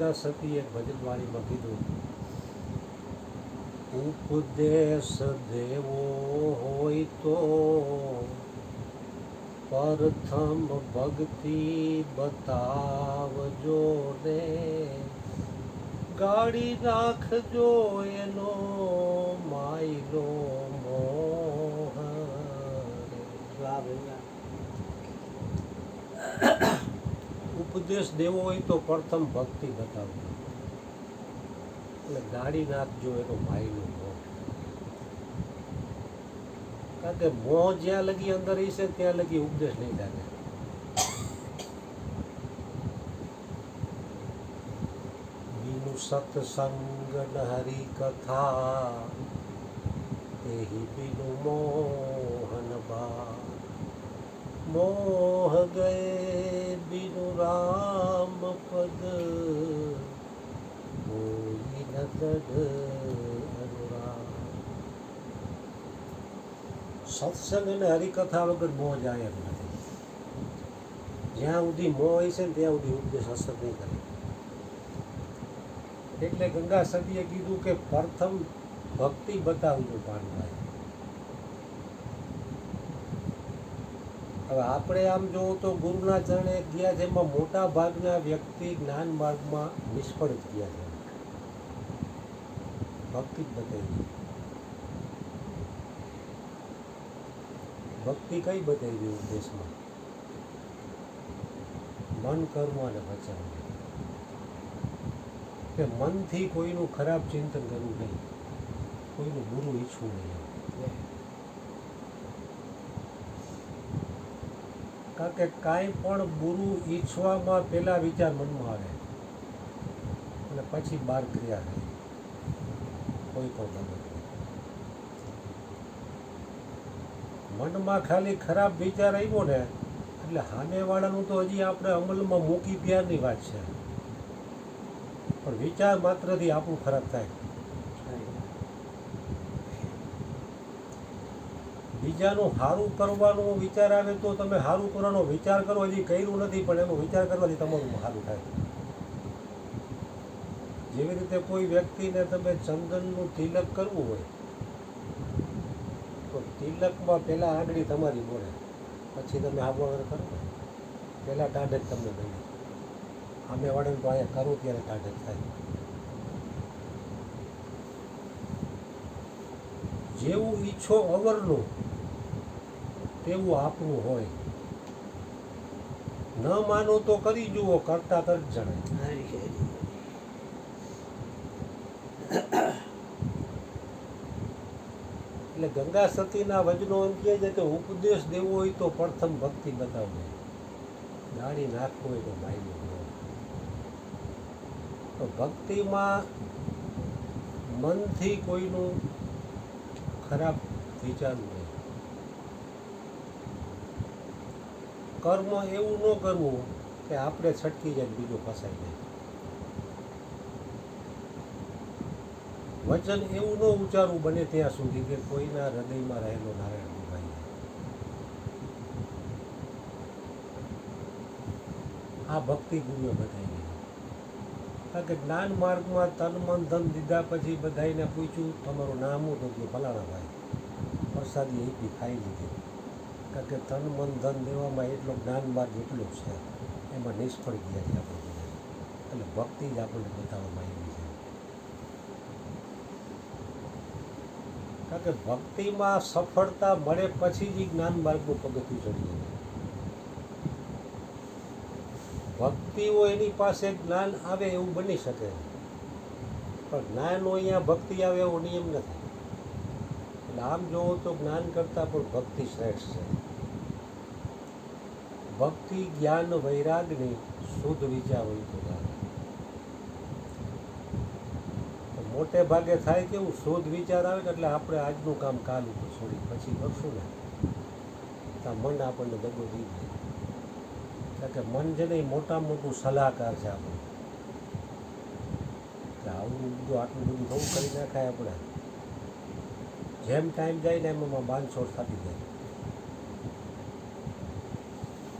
ગંગા સતી એક ભજનવાણીમાં કીધું, ઉપદેશ દેવો હોય તો પ્રથમ ભક્તિ બતાવજો ને, ગાડી નાખજો એનો માયલો મોહ. ઉપદેશ દેવો હોય તો પ્રથમ ભક્તિ બતાવજો, એટલે ગાડી નાખજો એનો માયલો મોહ. કારણ કે મોહ જ્યાં લગી અંદર હશે ત્યાં લગી ઉપદેશ નહીં લાગે. બીનું સત્સંગ ન હરી કથા, તેહી બીનું મોહન બા. મોહ ગયે બીનું રામ પદ, કોઈ ન દઢ અનુરાગ. સત્સંગ અને હરિકથા વગર મોહ જાય એમ નથી. જ્યાં સુધી મોહ હશે ને ત્યાં સુધી ઉપદેશ અસર નહીં કરે. એટલે ગંગા સતીએ કીધું કે પ્રથમ ભક્તિ બતાવજો પાનભાઈ. હવે આપણે આમ જોવું તો ગુરુના ચરણે ગયા છે, એમાં મોટા ભાગના વ્યક્તિ જ્ઞાન માર્ગમાં નિષ્ફળ જ ગયા છે. ભક્તિ જ બતાવી. ભક્તિ કઈ બતાવી ઉપદેશમાં? મન, કર્મ અને વચન. કે મનથી કોઈનું ખરાબ ચિંતન કરવું નહીં, કોઈનું બુરું ઈચ્છવું નહીં. કારણ કે કાંઈ પણ બુરું ઈચ્છવામાં પહેલા વિચાર મનમાં આવે અને પછી બહાર ક્રિયા થાય. કોઈ પણ બાબત મનમાં ખાલી ખરાબ વિચાર આવ્યો ને એટલે સામેવાળાનું તો હજી આપણે અમલમાં મૂકી ત્યારની વાત છે, પણ વિચાર માત્રથી આપણું ખરાબ થાય. બીજાનું સારું કરવાનો વિચાર આવે તો તમે સારું કરવાનો વિચાર કરો, હજી કર્યું નથી પણ એનો વિચાર કરવાથી તમારું સારું થાય. જેવી રીતે કોઈ વ્યક્તિને તમે ચંદનનું તિલક કરવું હોય તો તિલકમાં પહેલાં આંગળી તમારી બોલે, પછી તમે આ વગર કરો ને પહેલાં ટાઢક તમને બની. સામેવાળાને તો અહીંયા કરો ત્યારે ટાઢક થાય. જેવું ઈચ્છો અવરનું તેવું આપણું હોય. ન માનો તો કરી જુઓ, કરતા કર જણાય. એટલે ગંગા સતીના વચનો એમ કહે છે કે ઉપદેશ દેવો હોય તો પ્રથમ ભક્તિ બતાવજો, ગાડી નાખવો હોય તો માયલો મોહ. તો ભક્તિમાં મનથી કોઈનું ખરાબ વિચારવું નહીં. કર્મ એવું ન કરવું કે આપણે છટકી જાય બીજો ફસાઈ જાય. વચન એવું ન ઉચ્ચારવું બને ત્યાં સુધી કે કોઈના હૃદયમાં રહેલો નારાયણ દુભાઈ જાય. આ ભક્તિ ગુરુએ બતાવી. કારણ કે જ્ઞાન માર્ગમાં તન મન ધન દીધા પછી બધાને પૂછ્યું તમારું નામ શું? તો કે ફલાણા ભાઈ. પ્રસાદી એટલી ખાઈ લીધી. કારણ કે તન મન ધન દેવામાં એટલો જ્ઞાન માર્ગ એટલો જ છે, એમાં નિષ્ફળ ગયા છે આપણે બધા. એટલે ભક્તિ જ આપણને બતાવવામાં આવી છે. કારણ કે ભક્તિમાં સફળતા મળે પછી જ જ્ઞાન માર્ગનું પગથિયું ચડી જાય. ભક્તિઓ એની પાસે જ્ઞાન આવે એવું બની શકે, પણ જ્ઞાન હોય અહીંયા ભક્તિ આવે એવો નિયમ નથી. એટલે આમ જોવો તો જ્ઞાન કરતાં પણ ભક્તિ શ્રેષ્ઠ છે. ભક્તિ જ્ઞાન વૈરાગની શુદ્ધ વિચાર હોય તો ચાલે. મોટે ભાગે થાય કેવું, શુદ્ધ વિચાર આવે એટલે આપણે આજનું કામ કાલ ઉપર છોડી પછી કરશું ને તો મન આપણને દગો દી જાય. કારણ કે મન છે ને એ મોટામાં મોટું સલાહકાર છે આપણું. એટલે આવું બધું આટલું બધું બહુ કરી નાખાય આપણે. જેમ ટાઈમ જાય ને એમાં બાંધછોડ થતી જાય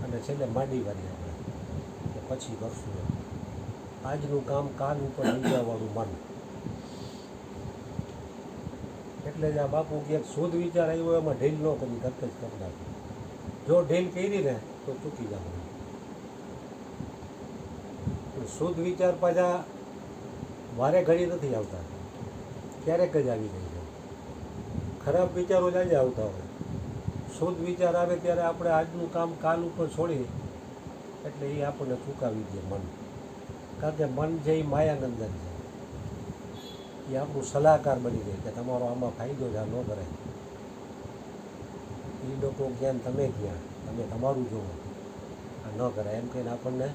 અને છેલ્લે માંડી વાળી આપણે કે પછી કરશું એમ. આજનું કામ કાલ ઉપર લઈ જવાનું મન. એટલે જ આ બાપુ ક્યાંક શુદ્ધ વિચાર આવ્યો એમાં ઢીલ ન કરી, તરત જ કરી નાખો. જો ઢીલ કરી ને તો ચૂકી જવાનું. શુદ્ધ વિચાર પાછા વારે ઘડી નથી આવતા, ક્યારેક જ આવી જાય છે. ખરાબ વિચારો જ આજે આવતા હોય. શુદ્ધ વિચાર આવે ત્યારે આપણે આજનું કામ કાલ ઉપર છોડી, એટલે એ આપણને ચૂકાવી દે મન. કારણ કે મન છે એ માયાનંદન છે, એ આપણું સલાહકાર બની જાય કે તમારો આમાં ફાયદો જ આ ન કરાય. એ લોકો જ્ઞાન તમે ક્યાં, તમે તમારું જોવો, આ ન કરાય એમ કહીને આપણને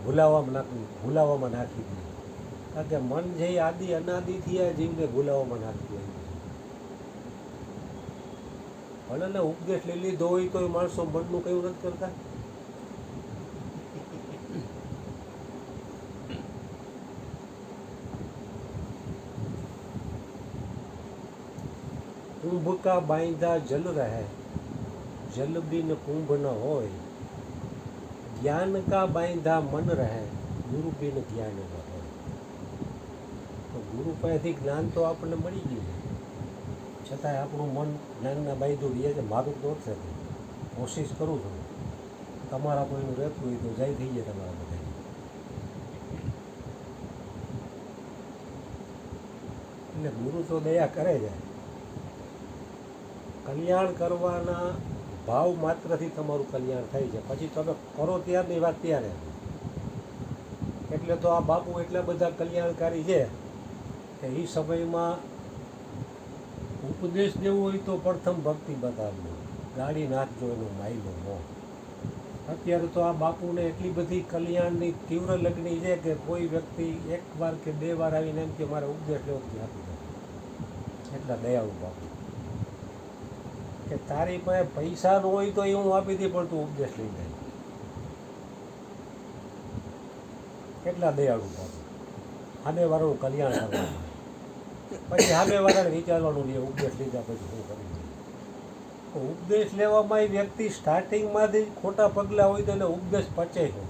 ભૂલાવામાં નાખી દે. કારણ કે મન છે એ આદિ અનાદિથી આ જીવને ભૂલાવામાં નાખી દે. ભલે ને ઉપદેશ લઈ લીધો હોય તો એ માણસો મનનું કયું નથી કરતા. કુંભ કા બાંધા જલ રહે, જલ બિન કુંભ ન હોય. જ્ઞાન કા બાંધા મન રહે, ગુરુ બિન જ્ઞાન ન હોય. તો ગુરુ પાસેથી જ્ઞાન તો આપણને મળી ગયું છે, છતાંય આપણું મન જ્ઞાનના બાંધું રહે છે. મારું તો છે, કોશિશ કરું છું. તમારા કોઈનું રહેતું હોય તો જાય થઈ જાય તમારા બધા. એટલે ગુરુ તો દયા કરે છે. કલ્યાણ કરવાના ભાવ માત્રથી તમારું કલ્યાણ થાય છે. પછી તમે કરો ત્યારની વાત ત્યારે. એટલે તો આ બાપુ એટલા બધા કલ્યાણકારી છે કે એ સમયમાં ઉપદેશ દેવો હોય તો પ્રથમ ભક્તિ બતાવજો, ગાડી નાખજો એનો માયલો ન. અત્યારે તો આ બાપુને એટલી બધી કલ્યાણની તીવ્ર લગ્ની છે કે કોઈ વ્યક્તિ એક વાર કે બે વાર આવીને એમ કે મારે ઉપદેશ લેવો જ આપી દે. એટલા દયાળુ બાપુ કે તારી પાસે પૈસા ન હોય તો એ હું આપી દઈ, પણ તું ઉપદેશ લઈ જાય. કેટલા દયાળુ બાપુ. સામેવાળાનું કલ્યાણ કરવાનું, પછી સામેવાળાને વિચારવાનું લે ઉપદેશ લીધા પછી શું કરી દે. ઉપદેશ લેવામાં એ વ્યક્તિ સ્ટાર્ટિંગમાંથી ખોટા પગલાં હોય તો એને ઉપદેશ પચે છે.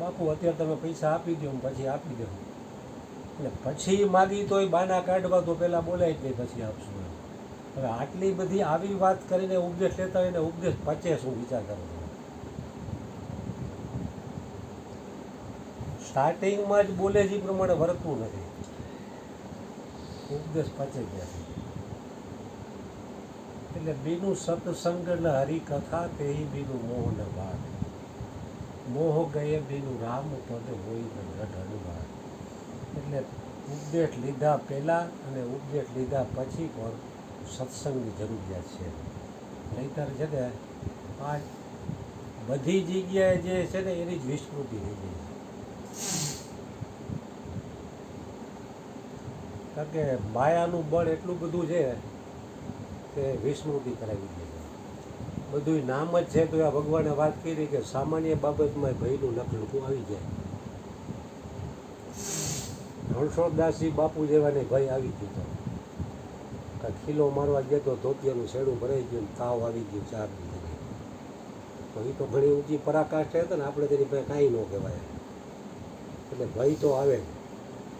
બાપુ અત્યારે તમે પૈસા આપી દો, પછી આપી દો, એટલે પછી માગી તો એ બાના કાઢવા તો પહેલાં બોલાય જ નહીં, પછી આપશું. હવે આટલી બધી આવી વાત કરીને ઉપદેશ લેતા હોય ને ઉપદેશ પચે શું વિચાર કરો. સ્ટાર્ટિંગમાં જ બોલે છે એ પ્રમાણે વર્તવું નથી, ઉપદેશ પચે ગયા છે. એટલે બીનું સત્સંગ ન હરિકથા તે બીનું મોહ ન ભાગ. મોહ ગયે બીનું રામ પદ હોય નઢ. એટલે ઉપદેશ લીધા પહેલાં અને ઉપદેશ લીધા પછી પણ સત્સંગની જરૂરિયાત છે. નહીંતર છે ને આ બધી જગ્યાએ જે છે ને એની જ વિસ્મૃતિ થઈ ગઈ. કારણ કે માયાનું બળ એટલું બધું છે કે વિસ્મૃતિ કરાવી દે છે. બધું નામ જ છે. તો આ ભગવાને વાત કરી કે સામાન્ય બાબતમાં ભયનું લખલું આવી જાય. રણછોડદાસજી બાપુ જેવાને ભય આવી ગયો. ખીલો મારવા ગયો તો ધોતિયાનું શેડું ભરાઈ ગયું, તાવ આવી ગયું 4 દિવસ. તો એ તો ઘણી ઊંચી પરાકાષ્ઠા હતા ને, આપણે તેની પાસે કાંઈ ન કહેવાય. એટલે ભય તો આવે.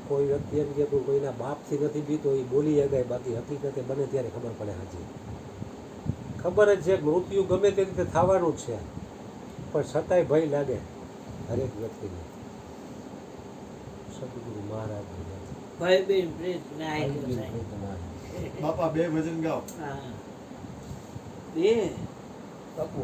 કોઈ વ્યક્તિ એમ કે તું કોઈના બાપથી નથી બીતો, એ બોલી જાય, બાકી હકીકતે બને ત્યારે ખબર પડે. હાજી ખબર જ છે મૃત્યુ ગમે તે રીતે થવાનું જ છે, પણ છતાંય ભય લાગે હરેક વ્યક્તિને. સદગુરુ મહારાજ બાપા 2 ભજન ગાઓ. બે બાપુ